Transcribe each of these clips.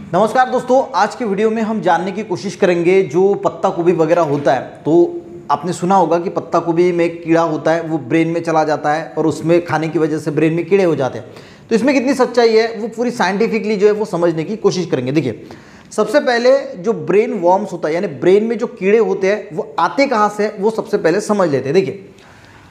नमस्कार दोस्तों, आज के वीडियो में हम जानने की कोशिश करेंगे जो पत्ता गोभी वगैरह होता है। तो आपने सुना होगा कि पत्ता गोभी में कीड़ा होता है, वो ब्रेन में चला जाता है और उसमें खाने की वजह से ब्रेन में कीड़े हो जाते हैं। तो इसमें कितनी सच्चाई है वो पूरी साइंटिफिकली जो है वो समझने की कोशिश करेंगे। देखिए, सबसे पहले जो ब्रेन वॉर्म्स होता है यानी ब्रेन में जो कीड़े होते हैं वो आते कहाँ से, वो सबसे पहले समझ लेते हैं। देखिए,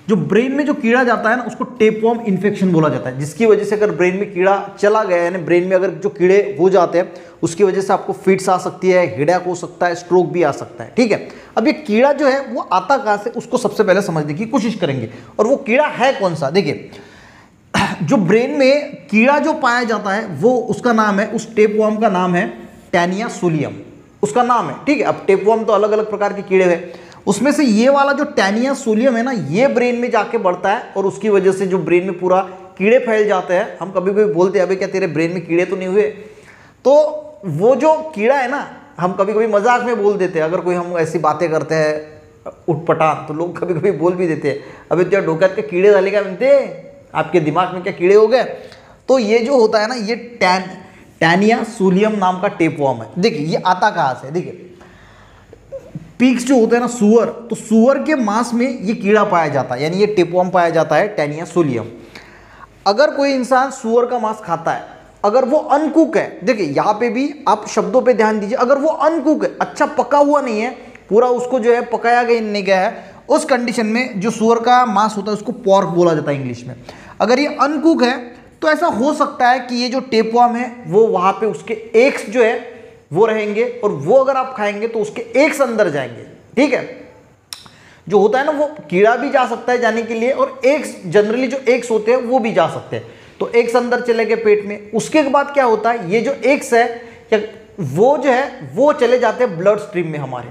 जो ब्रेन में जो कीड़ा जाता है ना उसको टेपवर्म इन्फेक्शन बोला जाता है, जिसकी वजह से अगर ब्रेन में कीड़ा चला गया यानी ब्रेन में अगर जो कीड़े हो जाते हैं उसकी वजह से आपको फिट्स आ सकती है, हेडेक हो सकता है, स्ट्रोक भी आ सकता है। ठीक है, अब ये कीड़ा जो है वो आता कहाँ से उसको सबसे पहले समझने की कोशिश करेंगे। और वो कीड़ा है कौन सा? देखिए, जो ब्रेन में कीड़ा जो पाया जाता है वो उसका नाम है, उस टेपवर्म का नाम है टैनिया सोलियम, उसका नाम है। ठीक है, अब टेपवर्म तो अलग अलग प्रकार के कीड़े हैं, उसमें से ये वाला जो टैनिया सोलियम है ना, ये ब्रेन में जाके बढ़ता है और उसकी वजह से जो ब्रेन में पूरा कीड़े फैल जाते हैं। हम कभी कभी बोलते हैं अबे क्या तेरे ब्रेन में कीड़े तो नहीं हुए? तो वो जो कीड़ा है ना, हम कभी कभी मजाक में बोल देते हैं, अगर कोई हम ऐसी बातें करते हैं उठपटांग तो लोग कभी कभी बोल भी देते हैं अबे तेरा डोकत के कीड़े डाले क्या बनते, आपके दिमाग में क्या कीड़े हो गए? तो ये जो होता है ना, ये टैनिया सोलियम नाम का टेपवर्म है। देखिए, ये आता कहाँ से? देखिए, पिग्स जो होते हैं ना, सुअर, तो सुअर के मांस में ये कीड़ा पाया जाता है, यानी ये टेपवर्म पाया जाता है टैनिया सोलियम। अगर कोई इंसान सुअर का मांस खाता है, अगर वो अनकुक है, देखिए यहाँ पे भी आप शब्दों पे ध्यान दीजिए, अगर वो अनकुक है, अच्छा पका हुआ नहीं है, पूरा उसको जो है पकाया गया नहीं गया है, उस कंडीशन में जो सुअर का मांस होता है उसको पॉर्क बोला जाता है इंग्लिश में। अगर ये अनकुक है तो ऐसा हो सकता है कि ये जो टेपवर्म है वो वहाँ पे उसके एग्स जो है वो रहेंगे और वो अगर आप खाएंगे तो उसके एग्स अंदर जाएंगे। ठीक है, जो होता है ना, वो कीड़ा भी जा सकता है जाने के लिए और एग्स, जनरली जो एग्स होते हैं वो भी जा सकते हैं। तो एग्स अंदर चले गए पेट में, उसके बाद क्या होता है, ये जो एग्स है वो जो है वो चले जाते हैं ब्लड स्ट्रीम में हमारे,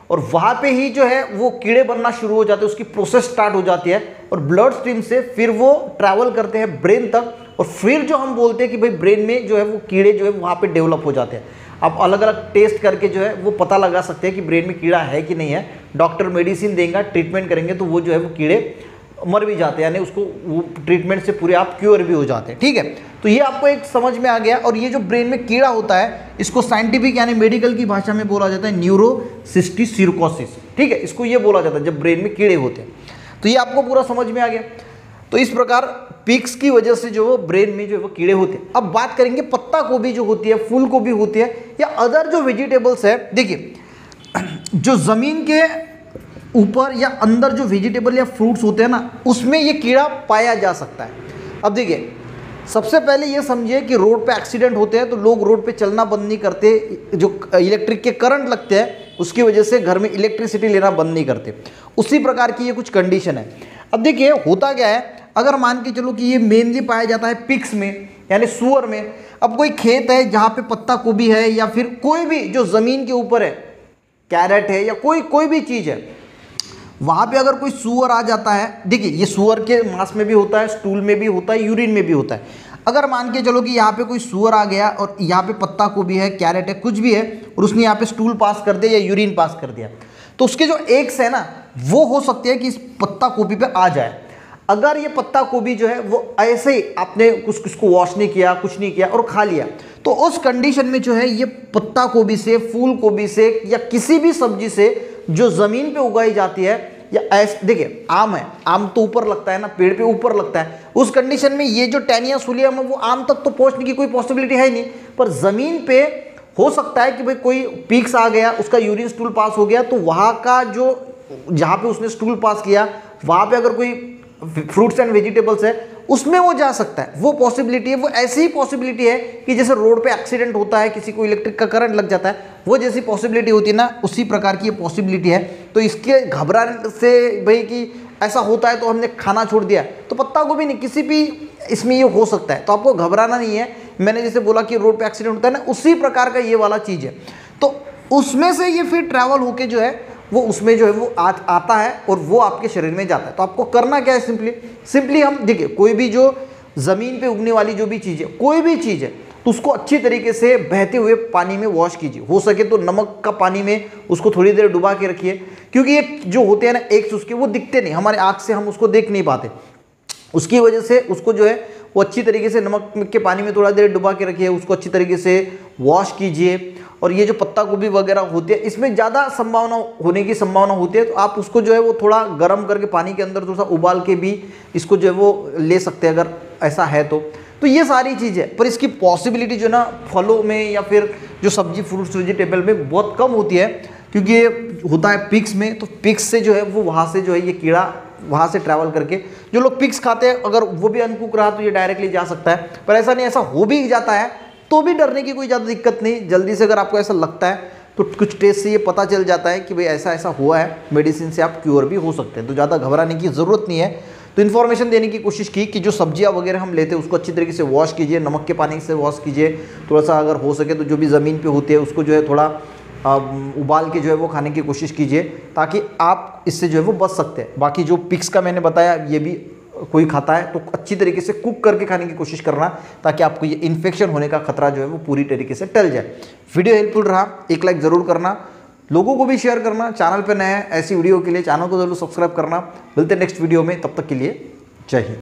और वहाँ पे ही जो है वो कीड़े बनना शुरू हो जाते हैं, उसकी प्रोसेस स्टार्ट हो जाती है और ब्लड स्ट्रीम से फिर वो ट्रैवल करते हैं ब्रेन तक, और फिर जो हम बोलते हैं कि भाई ब्रेन में जो है वो कीड़े जो है वहाँ पे डेवलप हो जाते हैं। आप अलग अलग टेस्ट करके जो है वो पता लगा सकते हैं कि ब्रेन में कीड़ा है कि नहीं है। डॉक्टर मेडिसिन देंगे, ट्रीटमेंट करेंगे तो वो जो है वो कीड़े मर भी जाते हैं, यानी उसको वो ट्रीटमेंट से पूरे आप क्योर भी हो जाते हैं। ठीक है, तो ये आपको एक समझ में आ गया। और ये जो ब्रेन में कीड़ा होता है इसको साइंटिफिक यानी मेडिकल की भाषा में बोला जाता है न्यूरोसिस्टिसिरोसिस। ठीक है, इसको ये बोला जाता है जब ब्रेन में कीड़े होते हैं। तो ये आपको पूरा समझ में आ गया। तो इस प्रकार पिग्स की वजह से जो ब्रेन में जो है वो कीड़े होते हैं। अब बात करेंगे पत्ता गोभी जो होती है, फूल गोभी होती है, या अदर जो वेजिटेबल्स है। देखिए, जो ज़मीन के ऊपर या अंदर जो वेजिटेबल या फ्रूट्स होते हैं ना, उसमें ये कीड़ा पाया जा सकता है। अब देखिए, सबसे पहले ये समझिए कि रोड पे एक्सीडेंट होते हैं तो लोग रोड पे चलना बंद नहीं करते, जो इलेक्ट्रिक के करंट लगते हैं उसकी वजह से घर में इलेक्ट्रिसिटी लेना बंद नहीं करते। उसी प्रकार की ये कुछ कंडीशन है। अब देखिए, होता क्या है, अगर मान के चलो कि ये मेनली पाया जाता है पिग्स में यानी सुअर में। अब कोई खेत है जहाँ पे पत्ता गोभी है या फिर कोई भी जो ज़मीन के ऊपर है, कैरेट है या कोई भी चीज़ है, वहाँ पे अगर कोई सुअर आ जाता है, देखिए ये सुअर के मांस में भी होता है, स्टूल में भी होता है, यूरिन में भी होता है। अगर मान के चलो कि यहाँ पे कोई सुअर आ गया और यहाँ पे पत्ता गोभी है, कैरेट है, कुछ भी है, और उसने यहाँ पे स्टूल पास कर दिया या यूरिन पास कर दिया, तो उसके जो एग्स है ना वो हो सकते हैं कि इस पत्ता गोभी पे आ जाए। अगर ये पत्ता गोभी जो है वो ऐसे ही आपने उसको वॉश नहीं किया, कुछ नहीं किया और खा लिया, तो उस कंडीशन में जो है ये पत्ता गोभी से, फूल गोभी से या किसी भी सब्जी से जो ज़मीन पे उगाई जाती है, या ऐसे देखिए आम है, आम तो ऊपर लगता है ना, पेड़ पे ऊपर लगता है, उस कंडीशन में ये जो टैनिया सोलियम है वो आम तक तो पहुँचने की कोई पॉसिबिलिटी है नहीं, पर ज़मीन पे हो सकता है कि भाई कोई पिग्स आ गया, उसका यूरिन स्टूल पास हो गया, तो वहाँ का जो जहाँ पे उसने स्टूल पास किया वहाँ पे अगर कोई फ्रूट्स एंड वेजिटेबल्स है उसमें वो जा सकता है। वो पॉसिबिलिटी है, वो ऐसी ही पॉसिबिलिटी है कि जैसे रोड पे एक्सीडेंट होता है, किसी को इलेक्ट्रिक का करंट लग जाता है, वो जैसी पॉसिबिलिटी होती है ना, उसी प्रकार की ये पॉसिबिलिटी है। तो इसके घबराने से भाई कि ऐसा होता है तो हमने खाना छोड़ दिया, तो पत्ता गोभी नहीं, किसी भी इसमें ये हो सकता है, तो आपको घबराना नहीं है। मैंने जैसे बोला कि रोड पे एक्सीडेंट होता है ना, उसी प्रकार का ये वाला चीज़ है। तो उसमें से ये फिर ट्रैवल होके जो है वो उसमें जो है वो आता है और वो आपके शरीर में जाता है। तो आपको करना क्या है, सिंपली हम देखिए, कोई भी जो ज़मीन पे उगने वाली जो भी चीज़ है, कोई भी चीज़ है, तो उसको अच्छी तरीके से बहते हुए पानी में वॉश कीजिए। हो सके तो नमक का पानी में उसको थोड़ी देर डुबा के रखिए, क्योंकि ये जो होते हैं ना एग्स उसके, वो दिखते नहीं, हमारे आँख से हम उसको देख नहीं पाते, उसकी वजह से उसको जो है वो अच्छी तरीके से नमक के पानी में थोड़ा देर डुबा के रखिए, उसको अच्छी तरीके से वॉश कीजिए। और ये जो पत्ता गोभी वगैरह होती है इसमें ज़्यादा संभावना होने की संभावना होती है, तो आप उसको जो है वो थोड़ा गर्म करके पानी के अंदर थोड़ा सा उबाल के भी इसको जो है वो ले सकते हैं अगर ऐसा है तो ये सारी चीज़ है। पर इसकी पॉसिबिलिटी जो ना फलों में या फिर जो सब्जी फ्रूट्स वेजिटेबल में बहुत कम होती है, क्योंकि ये होता है पिग्स में, तो पिग्स से जो है वो वहाँ से जो है ये कीड़ा वहाँ से ट्रैवल करके, जो लोग पिग्स खाते हैं अगर वो भी अनकुक रहा तो ये डायरेक्टली जा सकता है। पर ऐसा नहीं, ऐसा हो भी जाता है तो भी डरने की कोई ज़्यादा दिक्कत नहीं। जल्दी से अगर आपको ऐसा लगता है तो कुछ टेस्ट से ये पता चल जाता है कि भाई ऐसा ऐसा हुआ है, मेडिसिन से आप क्योर भी हो सकते हैं, तो ज़्यादा घबराने की ज़रूरत नहीं है। तो इन्फॉर्मेशन देने की कोशिश की कि जो सब्जियां वगैरह हम लेते हैं उसको अच्छी तरीके से वॉश कीजिए, नमक के पानी से वॉश कीजिए, थोड़ा सा अगर हो सके तो जो भी ज़मीन पे होती है उसको जो है थोड़ा उबाल के जो है वो खाने की कोशिश कीजिए, ताकि आप इससे जो है वो बच सकते हैं। बाकी जो पिग्स का मैंने बताया ये भी कोई खाता है तो अच्छी तरीके से कुक करके खाने की कोशिश करना, ताकि आपको ये इन्फेक्शन होने का खतरा जो है वो पूरी तरीके से टल जाए। वीडियो हेल्पफुल रहा, एक लाइक ज़रूर करना, लोगों को भी शेयर करना, चैनल पे नए हैं ऐसी वीडियो के लिए चैनल को जरूर सब्सक्राइब करना। मिलते हैं नेक्स्ट वीडियो में, तब तक के लिए जय हिंद।